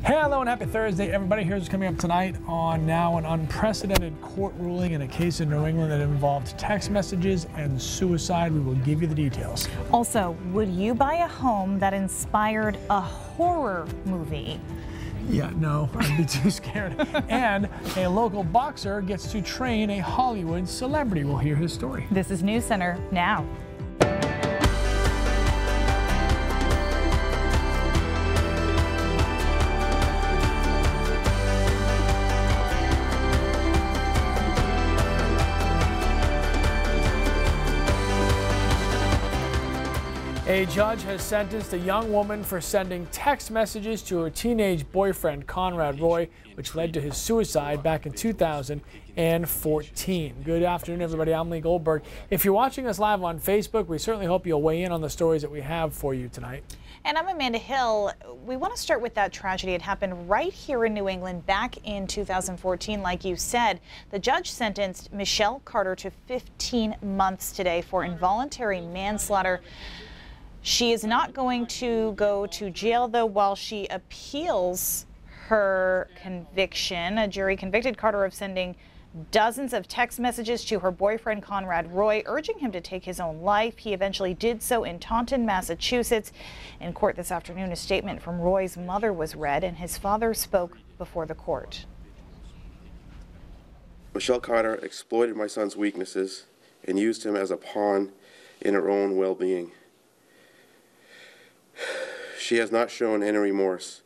Hello and happy Thursday, everybody. Here's what's coming up tonight on Now. An unprecedented court ruling in a case in New England that involved text messages and suicide. We will give you the details. Also, would you buy a home that inspired a horror movie? Yeah, no, I'd be too scared. And a local boxer gets to train a Hollywood celebrity. We'll hear his story. This is News Center now. A judge has sentenced a young woman for sending text messages to her teenage boyfriend, Conrad Roy, which led to his suicide back in 2014. Good afternoon, everybody. I'm Lee Goldberg. If you're watching us live on Facebook, we certainly hope you'll weigh in on the stories that we have for you tonight. And I'm Amanda Hill. We want to start with that tragedy. It happened right here in New England back in 2014. Like you said, the judge sentenced Michelle Carter to 15 months today for involuntary manslaughter. She is not going to go to jail, though, while she appeals her conviction. A jury convicted Carter of sending dozens of text messages to her boyfriend, Conrad Roy, urging him to take his own life. He eventually did so in Taunton, Massachusetts. In court this afternoon, a statement from Roy's mother was read, and his father spoke before the court. Michelle Carter exploited my son's weaknesses and used him as a pawn in her own well-being. She has not shown any remorse.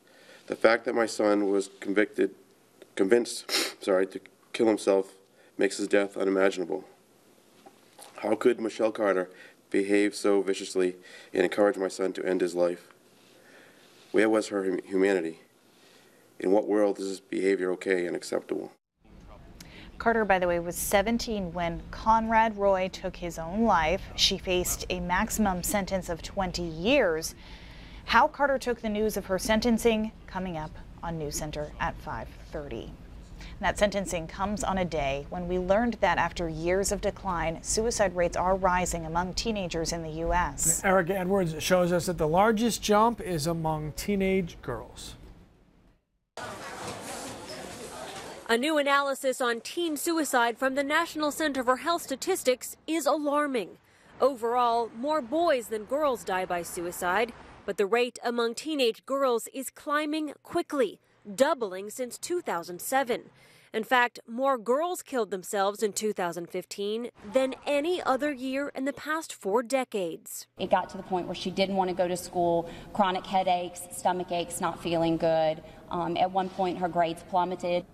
The fact that my son was convinced to kill himself makes his death unimaginable. How could Michelle Carter behave so viciously and encourage my son to end his life? Where was her humanity? In what world is this behavior okay and acceptable? Carter, by the way, was 17 when Conrad Roy took his own life. She faced a maximum sentence of 20 years. How Carter took the news of her sentencing coming up on News Center at 5:30. That sentencing comes on a day when we learned that after years of decline, suicide rates are rising among teenagers in the U.S. Erica Edwards shows us that the largest jump is among teenage girls. A new analysis on teen suicide from the National Center for Health Statistics is alarming. Overall, more boys than girls die by suicide, but the rate among teenage girls is climbing quickly, doubling since 2007. In fact, more girls killed themselves in 2015 than any other year in the past 4 decades. It got to the point where she didn't want to go to school, chronic headaches, stomach aches, not feeling good. At one point, her grades plummeted.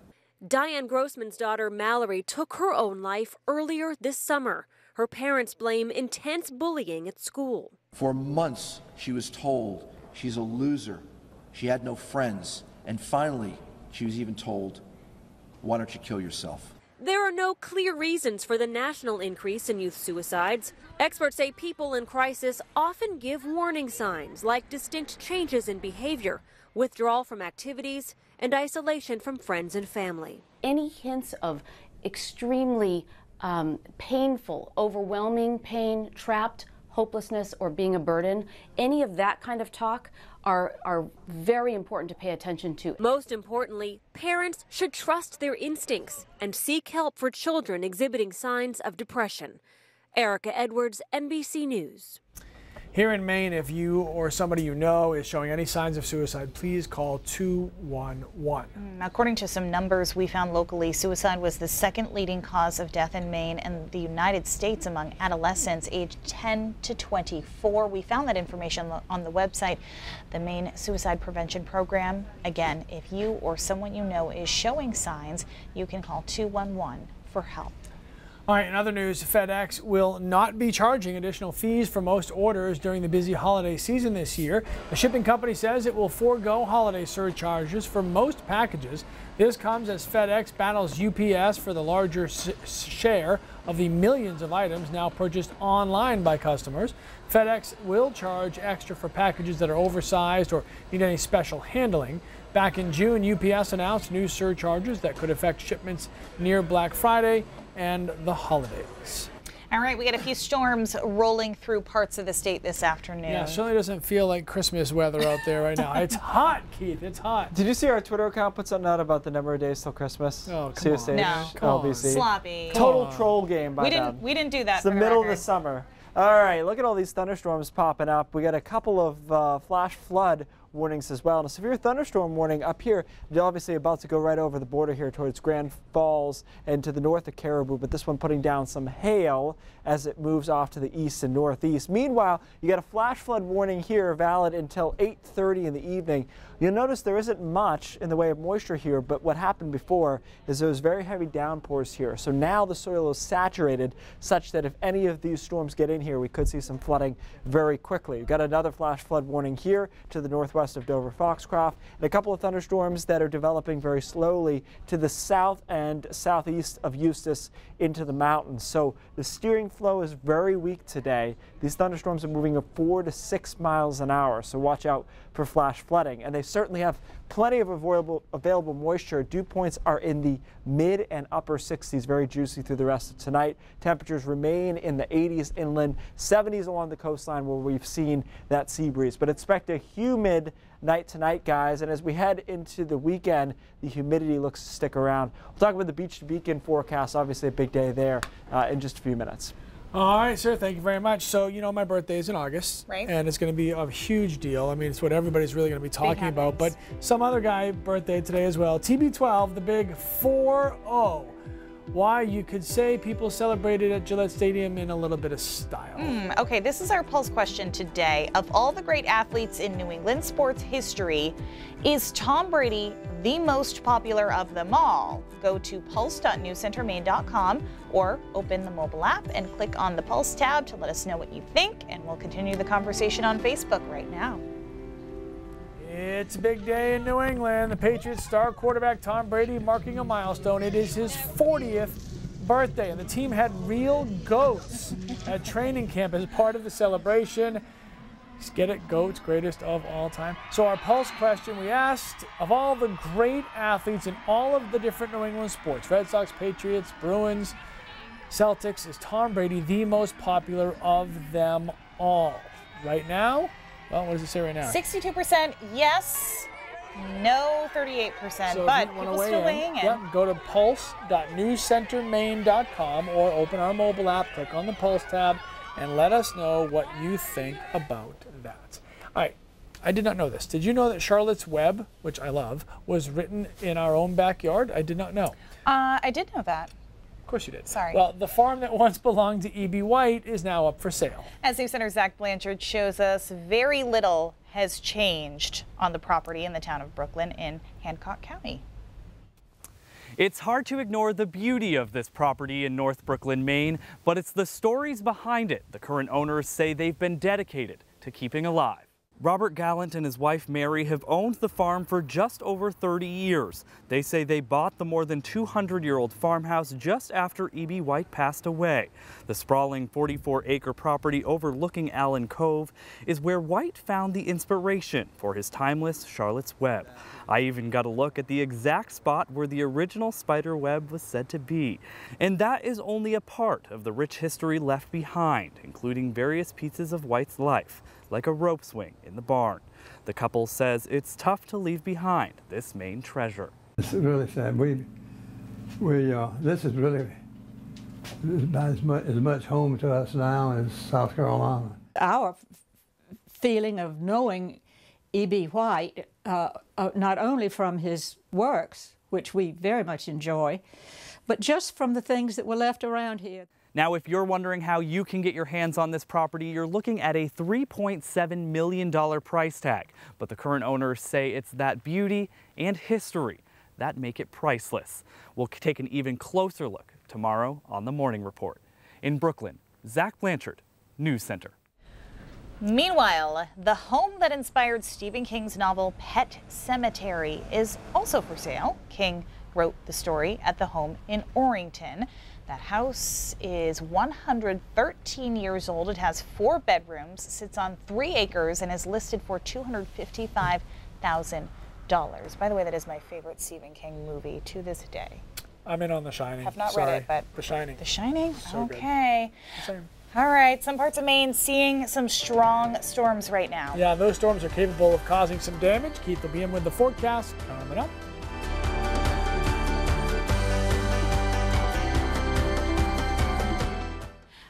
Diane Grossman's daughter Mallory took her own life earlier this summer. Her parents blame intense bullying at school. For months, she was told she's a loser. She had no friends. And finally, she was even told, why don't you kill yourself? There are no clear reasons for the national increase in youth suicides. Experts say people in crisis often give warning signs like distinct changes in behavior, withdrawal from activities, and isolation from friends and family. Any hints of extremely painful, overwhelming pain, trapped, hopelessness, or being a burden, any of that kind of talk are very important to pay attention to. Most importantly, parents should trust their instincts and seek help for children exhibiting signs of depression. Erica Edwards, NBC News. Here in Maine, if you or somebody you know is showing any signs of suicide, please call 211. According to some numbers we found locally, suicide was the second leading cause of death in Maine and the United States among adolescents aged 10 to 24. We found that information on the website, the Maine Suicide Prevention Program. Again, if you or someone you know is showing signs, you can call 211 for help. All right, in other news, FedEx will not be charging additional fees for most orders during the busy holiday season this year. The shipping company says it will forego holiday surcharges for most packages. This comes as FedEx battles UPS for the larger share of the millions of items now purchased online by customers. FedEx will charge extra for packages that are oversized or need any special handling. Back in June, UPS announced new surcharges that could affect shipments near Black Friday and the holidays. All right, we got a few storms rolling through parts of the state this afternoon. Yeah, it certainly doesn't feel like Christmas weather out there right now. It's hot, Keith. It's hot. Did you see our Twitter account put something out about the number of days till Christmas? Oh, come on. No. LBC. Sloppy. Total troll game by them. We didn't do that. It's the middle of the summer. All right, look at all these thunderstorms popping up. We got a couple of flash flood warnings as well. And a severe thunderstorm warning up here. They're obviously about to go right over the border here towards Grand Falls and to the north of Caribou, but this one putting down some hail as it moves off to the east and northeast. Meanwhile, you got a flash flood warning here valid until 8:30 in the evening. You'll notice there isn't much in the way of moisture here, but what happened before is there was very heavy downpours here. So now the soil is saturated such that if any of these storms get in here, we could see some flooding very quickly. We've got another flash flood warning here to the northwest of Dover Foxcroft, and a couple of thunderstorms that are developing very slowly to the south and southeast of Eustis into the mountains. So the steering flow is very weak today. These thunderstorms are moving at 4 to 6 miles an hour, so watch out for flash flooding. And they certainly have plenty of available moisture. Dew points are in the mid and upper 60s, very juicy through the rest of tonight. Temperatures remain in the 80s inland, 70s along the coastline where we've seen that sea breeze. But expect a humid night tonight, guys, and as we head into the weekend, the humidity looks to stick around. We'll talk about the Beach to Beacon forecast, obviously a big day there in just a few minutes. All right, sir. Thank you very much. So, you know, my birthday is in August, right? And it's going to be a huge deal. I mean, it's what everybody's really going to be talking about. But some other guy birthday today as well. TB12, the big 4-0. Why, you could say people celebrated at Gillette Stadium in a little bit of style. Okay, this is our Pulse question today. Of all the great athletes in New England sports history, is Tom Brady the most popular of them all? Go to pulse.newscentermaine.com or open the mobile app and click on the Pulse tab to let us know what you think, and we'll continue the conversation on Facebook right now. It's a big day in New England. The Patriots star quarterback Tom Brady marking a milestone. It is his 40th birthday, and the team had real goats at training camp as part of the celebration. Get it? GOATs, greatest of all time. So our Pulse question, we asked, of all the great athletes in all of the different New England sports, Red Sox, Patriots, Bruins, Celtics, is Tom Brady the most popular of them all? Right now? Well, what does it say right now? 62% yes, no 38%, so but people still weighing in. Yep, go to pulse.newscentermaine.com or open our mobile app, click on the Pulse tab, and let us know what you think about that. All right, I did not know this. Did you know that Charlotte's Web, which I love, was written in our own backyard? I did not know. I did know that. Of course you did. Sorry. Well, the farm that once belonged to E.B. White is now up for sale. As News Center Zach Blanchard shows us, very little has changed on the property in the town of Brooklyn in Hancock County. It's hard to ignore the beauty of this property in North Brooklyn, Maine, but it's the stories behind it the current owners say they've been dedicated to keeping alive. Robert Gallant and his wife Mary have owned the farm for just over 30 years. They say they bought the more than 200-year-old farmhouse just after E.B. White passed away. The sprawling 44-acre property overlooking Allen Cove is where White found the inspiration for his timeless Charlotte's Web. I even got a look at the exact spot where the original spider web was said to be. And that is only a part of the rich history left behind, including various pieces of White's life, like a rope swing in the barn. The couple says it's tough to leave behind this Maine treasure. It's really sad. This is really about as much home to us now as South Carolina. Our feeling of knowing E.B. White, not only from his works, which we very much enjoy, but just from the things that were left around here. Now, if you're wondering how you can get your hands on this property, you're looking at a $3.7 million price tag. But the current owners say it's that beauty and history that make it priceless. We'll take an even closer look tomorrow on the Morning Report. In Brooklyn, Zach Blanchard, News Center. Meanwhile, the home that inspired Stephen King's novel Pet Sematary is also for sale. King wrote the story at the home in Orrington. That house is 113 years old. It has 4 bedrooms, sits on 3 acres, and is listed for $255,000. By the way, that is my favorite Stephen King movie to this day. I'm in on The Shining. Have not Sorry. read it, but The Shining. The Shining? So good. Okay. Same. All right, some parts of Maine seeing some strong storms right now. Yeah, those storms are capable of causing some damage. Keith will be in with the forecast coming up.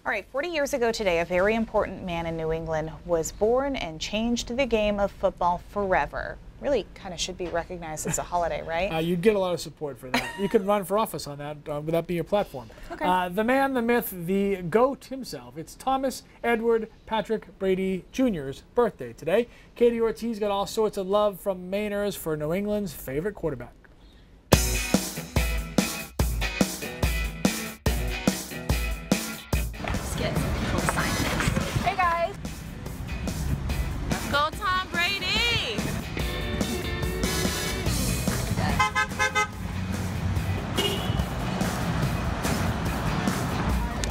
All right, 40 years ago today, a very important man in New England was born and changed the game of football forever. Really kind of should be recognized as a holiday, right? You'd get a lot of support for that. You could run for office on that. Would that be your platform? Okay. The man, the myth, the GOAT himself. It's Thomas Edward Patrick Brady Jr.'s birthday today. Katie Ortiz got all sorts of love from Mainers for New England's favorite quarterback. Get some people to sign this. Hey guys! Let's go Tom Brady!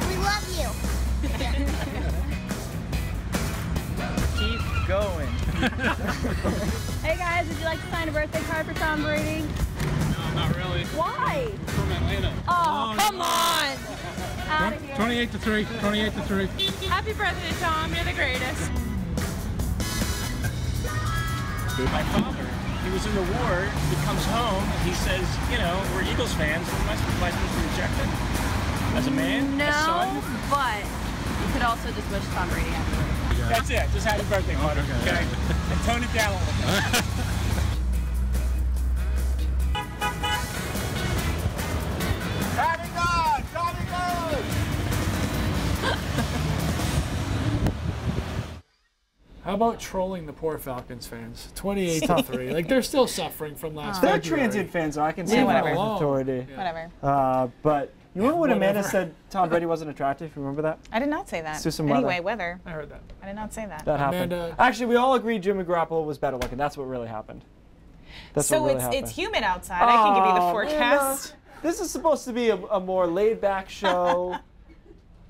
We love you! Keep going. Hey guys, would you like to sign a birthday card for Tom Brady? No, not really. Why? From Atlanta. Oh, come on! Out of here. 28-3. 28-3. Happy birthday, Tom. You're the greatest. My father, he was in the war, he comes home, and he says, you know, we're Eagles fans, am I supposed to reject it? As a man? No, a son? but you could also just wish Tom Brady happy birthday. That's it, just happy birthday, Carter, okay? And tone it down a little bit. Johnny God! Johnny God! How about trolling the poor Falcons fans? 28-3. Like, they're still suffering from last They're February. transient fans, so I can say Yeah, that whatever. with authority. Whatever. But you remember when Amanda Whatever. said Tom Brady wasn't attractive? You remember that? I did not say that. Susan Anyway, Weather. weather. I heard that. I did not say that. That happened. Amanda- Actually, we all agreed Jimmy Garoppolo was better looking. That's what really happened. That's So what really it's happened. humid outside. I can give you the Oh, forecast. Amanda, this is supposed to be a more laid-back show.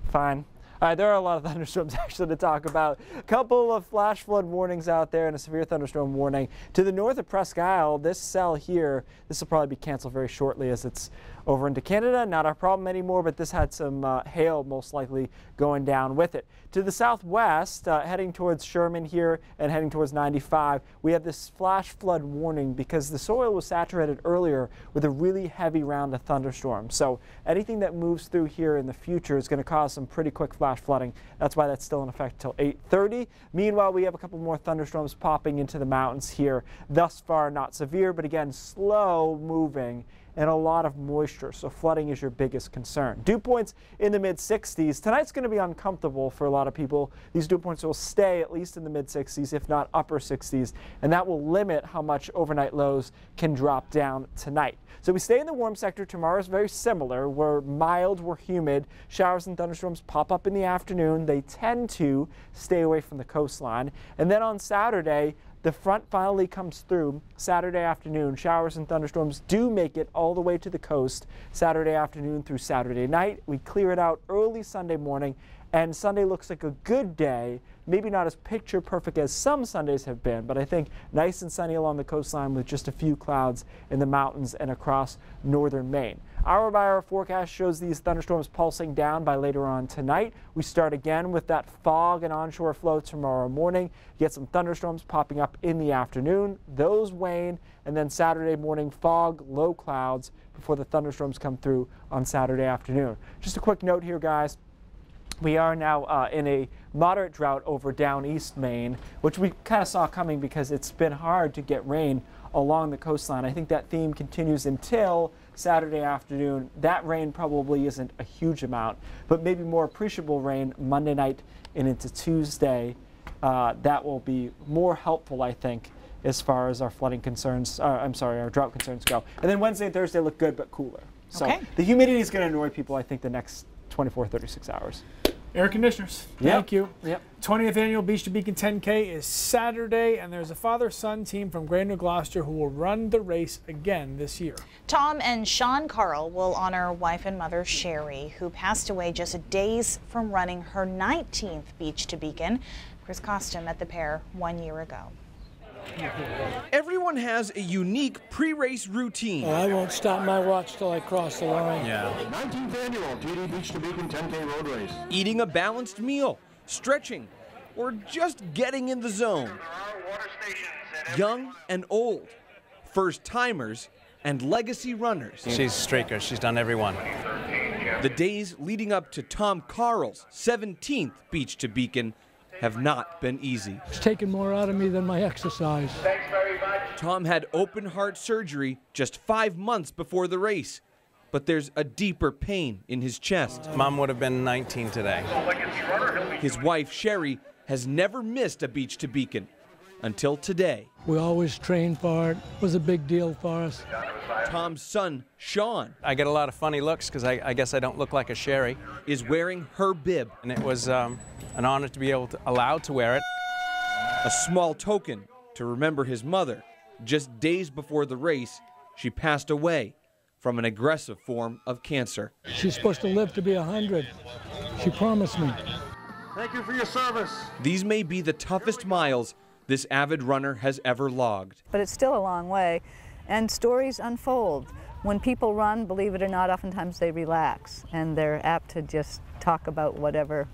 Fine. All right, there are a lot of thunderstorms actually to talk about. A couple of flash flood warnings out there and a severe thunderstorm warning. To the north of Presque Isle, this cell here, this will probably be canceled very shortly as it's over into Canada. Not our problem anymore, but this had some hail most likely going down with it. To the southwest, heading towards Sherman here and heading towards 95, we have this flash flood warning because the soil was saturated earlier with a really heavy round of thunderstorms. So anything that moves through here in the future is going to cause some pretty quick flash flooding. That's why that's still in effect until 8:30. Meanwhile, we have a couple more thunderstorms popping into the mountains here. Thus far, not severe, but again, slow moving and a lot of moisture, so flooding is your biggest concern. Dew points in the mid-60s. Tonight's going to be uncomfortable for a lot of people. These dew points will stay at least in the mid-60s, if not upper 60s, and that will limit how much overnight lows can drop down tonight. So we stay in the warm sector. Tomorrow is very similar. We're mild, we're humid. Showers and thunderstorms pop up in the afternoon. They tend to stay away from the coastline. And then on Saturday, the front finally comes through Saturday afternoon. Showers and thunderstorms do make it all the way to the coast Saturday afternoon through Saturday night. We clear it out early Sunday morning, and Sunday looks like a good day. Maybe not as picture perfect as some Sundays have been, but I think nice and sunny along the coastline with just a few clouds in the mountains and across northern Maine. Hour-by-hour forecast shows these thunderstorms pulsing down by later on tonight. We start again with that fog and onshore flow tomorrow morning. You get some thunderstorms popping up in the afternoon. Those wane, and then Saturday morning fog, low clouds before the thunderstorms come through on Saturday afternoon. Just a quick note here, guys. We are now in a moderate drought over down east Maine, which we kind of saw coming because it's been hard to get rain along the coastline. I think that theme continues until Saturday afternoon. That rain probably isn't a huge amount, but maybe more appreciable rain Monday night and into Tuesday. That will be more helpful, I think, as far as our flooding concerns, our drought concerns go. And then Wednesday and Thursday look good but cooler. So Okay. the humidity is going to annoy people, I think, the next 24, 36 hours. Air conditioners. Yep. Thank you. Yep. 20th annual Beach to Beacon 10K is Saturday, and there's a father-son team from Greater Gloucester who will run the race again this year. Tom and Sean Carl will honor wife and mother Sherry, who passed away just days from running her 19th Beach to Beacon. Chris Costin met the pair 1 year ago. Everyone has a unique pre-race routine. I won't stop my watch till I cross the line. Yeah. 19th annual TD Beach to Beacon 10K road race. Eating a balanced meal, stretching, or just getting in the zone. Young and old, first-timers and legacy runners. She's a streaker. She's done every one. The days leading up to Tom Carl's 17th Beach to Beacon have not been easy. It's taken more out of me than my exercise. Tom had open heart surgery just 5 months before the race, but there's a deeper pain in his chest. Mom would have been 19 today. His wife, Sherry, has never missed a Beach to Beacon until today. We always trained for it. It was a big deal for us. Tom's son, Sean, I get a lot of funny looks because I guess I don't look like a Sherry, is wearing her bib. and it was an honor to be allowed to wear it. A small token to remember his mother. Just days before the race, she passed away from an aggressive form of cancer. She's supposed to live to be 100. She promised me. Thank you for your service. These may be the toughest miles this avid runner has ever logged. But it's still a long way, and stories unfold. When people run, believe it or not, oftentimes they relax, and they're apt to just talk about whatever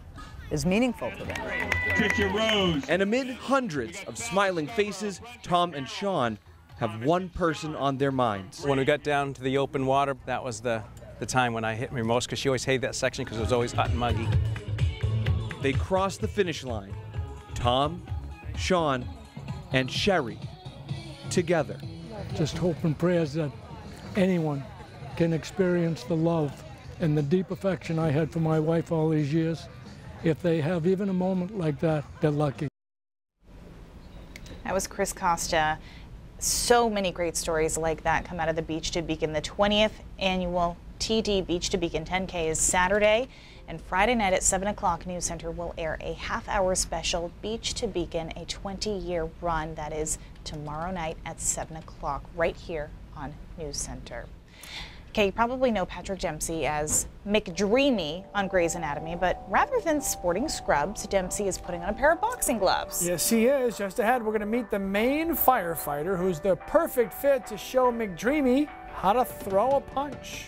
is meaningful to them. And amid hundreds of smiling faces, Tom and Sean have one person on their minds. When we got down to the open water, that was the time when I hit me most because she always hated that section because it was always hot and muggy. They cross the finish line. Tom, Sean, and Sherry together. Just hope and prayers that anyone can experience the love and the deep affection I had for my wife all these years. If they have even a moment like that, they're lucky. That was Chris Costa. So many great stories like that come out of the Beach to Beacon. The 20th annual TD Beach to Beacon 10K is Saturday, and Friday night at 7 o'clock, News Center will air a half-hour special, Beach to Beacon, a 20-year run. That is tomorrow night at 7 o'clock, right here on News Center. Okay, you probably know Patrick Dempsey as McDreamy on Grey's Anatomy, but rather than sporting scrubs, Dempsey is putting on a pair of boxing gloves. Yes, he is. Just ahead, we're going to meet the Maine firefighter who's the perfect fit to show McDreamy how to throw a punch.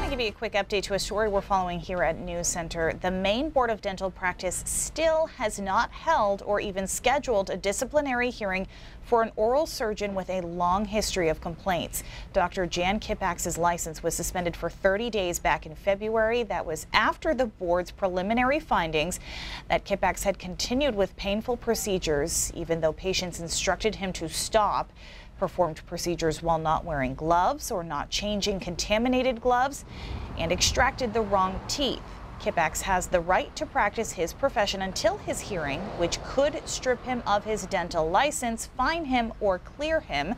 Give you a quick update to a story we're following here at News Center. The Maine Board of Dental Practice still has not held or even scheduled a disciplinary hearing for an oral surgeon with a long history of complaints. Dr. Jan Kipax's license was suspended for 30 days back in February. That was after the board's preliminary findings that Kipax had continued with painful procedures, even though patients instructed him to stop, performed procedures while not wearing gloves or not changing contaminated gloves, and extracted the wrong teeth. Kipax has the right to practice his profession until his hearing, which could strip him of his dental license, fine him, or clear him.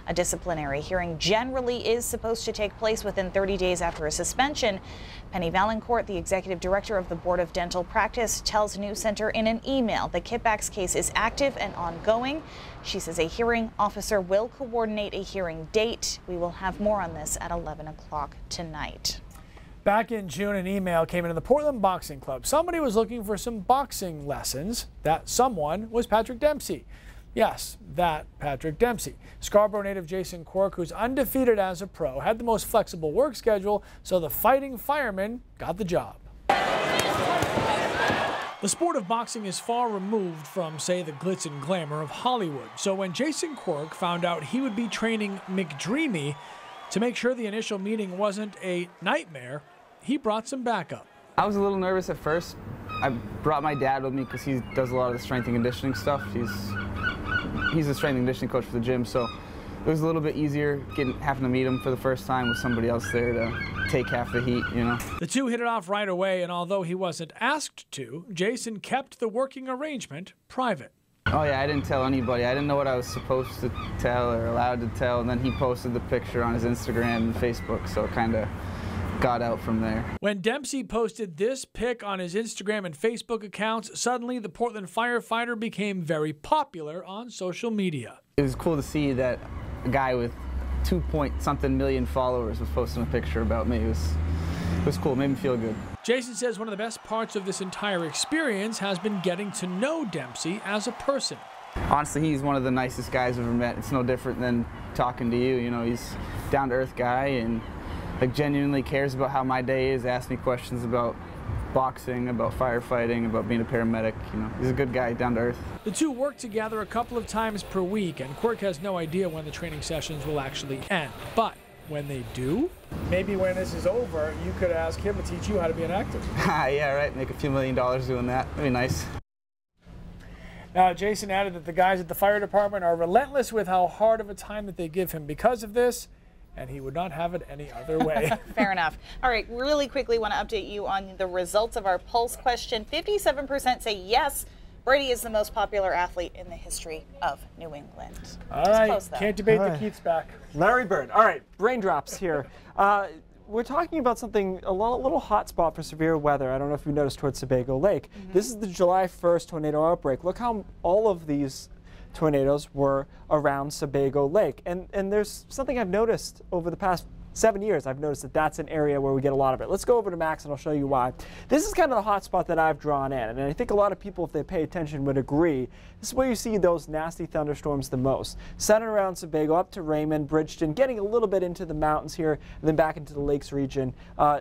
A disciplinary hearing generally is supposed to take place within 30 days after a suspension. Penny Valancourt, the executive director of the Board of Dental Practice, tells News Center in an email the Kipax case is active and ongoing. She says a hearing officer will coordinate a hearing date. We will have more on this at 11 o'clock tonight. Back in June, an email came into the Portland Boxing Club. Somebody was looking for some boxing lessons. That someone was Patrick Dempsey. Yes, that Patrick Dempsey. Scarborough native Jason Quirk, who's undefeated as a pro, had the most flexible work schedule, so the fighting fireman got the job. The sport of boxing is far removed from, say, the glitz and glamour of Hollywood. So when Jason Quirk found out he would be training McDreamy to make sure the initial meeting wasn't a nightmare, he brought some backup. I was a little nervous at first. I brought my dad with me because he does a lot of the strength and conditioning stuff. He's the strength and conditioning coach for the gym, so it was a little bit easier having to meet him for the first time with somebody else there to take half the heat, you know. The two hit it off right away, and although he wasn't asked to, Jason kept the working arrangement private. Oh yeah, I didn't tell anybody. I didn't know what I was supposed to tell or allowed to tell, and then he posted the picture on his Instagram and Facebook, so it kind of got out from there. When Dempsey posted this pic on his Instagram and Facebook accounts, suddenly the Portland firefighter became very popular on social media. It was cool to see that a guy with 2-point-something million followers was posting a picture about me. It was cool. It made me feel good. Jason says one of the best parts of this entire experience has been getting to know Dempsey as a person. Honestly, he's one of the nicest guys I've ever met. It's no different than talking to you. You know, he's a down-to-earth guy and like genuinely cares about how my day is, asks me questions about boxing, about firefighting, about being a paramedic. You know, he's a good guy, down to earth. The two work together a couple of times per week, and Quirk has no idea when the training sessions will actually end. But when they do, maybe when this is over, you could ask him to teach you how to be an actor. Yeah, right. Make a few $1 million doing that. That'd be nice. Now, Jason added that the guys at the fire department are relentless with how hard of a time that they give him because of this, and he would not have it any other way. Fair enough. All right, really quickly want to update you on the results of our Pulse question. 57% say yes, Brady is the most popular athlete in the history of New England. All right, can't debate the Keith's back. Larry Bird. All right, raindrops here. We're talking about something, a little hot spot for severe weather. I don't know if you noticed towards Sebago Lake. This is the July 1st tornado outbreak. Look how all of these tornadoes were around Sebago Lake. And there's something I've noticed over the past 7 years. I've noticed that that's an area where we get a lot of it. Let's go over to Max and I'll show you why. This is kind of the hot spot that I've drawn in, and I think a lot of people, if they pay attention, would agree. This is where you see those nasty thunderstorms the most. Centered around Sebago, up to Raymond, Bridgeton, getting a little bit into the mountains here, and then back into the Lakes region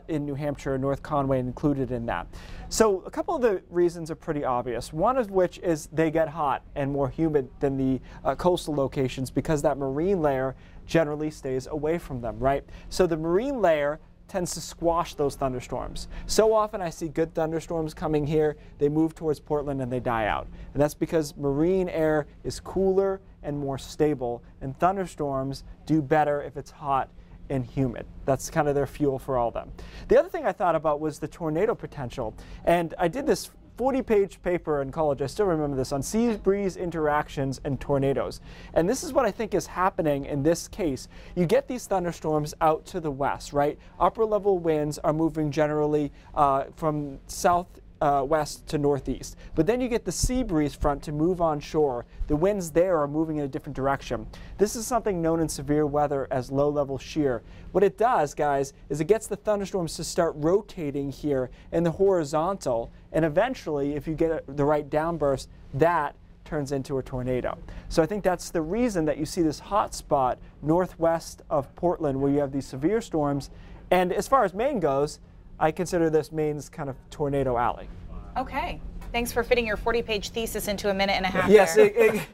in New Hampshire, North Conway included in that. So a couple of the reasons are pretty obvious. One of which is they get hot and more humid than the coastal locations because that marine layer generally stays away from them, right? So the marine layer tends to squash those thunderstorms. So often I see good thunderstorms coming here, they move towards Portland and they die out. And that's because marine air is cooler and more stable, and thunderstorms do better if it's hot and humid. That's kind of their fuel for all of them. The other thing I thought about was the tornado potential. And I did this 40-page paper in college, I still remember this, on sea breeze interactions and tornadoes. And this is what I think is happening in this case. You get these thunderstorms out to the west, right? Upper level winds are moving generally from southwest to northeast. But then you get the sea breeze front to move onshore. The winds there are moving in a different direction. This is something known in severe weather as low-level shear. What it does, guys, is it gets the thunderstorms to start rotating here in the horizontal, and eventually, if you get the right downburst, that turns into a tornado. So I think that's the reason that you see this hot spot northwest of Portland where you have these severe storms. And as far as Maine goes, I consider this Maine's kind of tornado alley. Okay. Thanks for fitting your 40-page thesis into a minute and a half. Yes, there.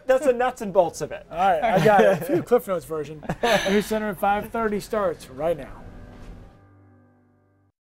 that's the nuts and bolts of it. All right, I got it. A few Cliff Notes version. News Center at 5:30 starts right now.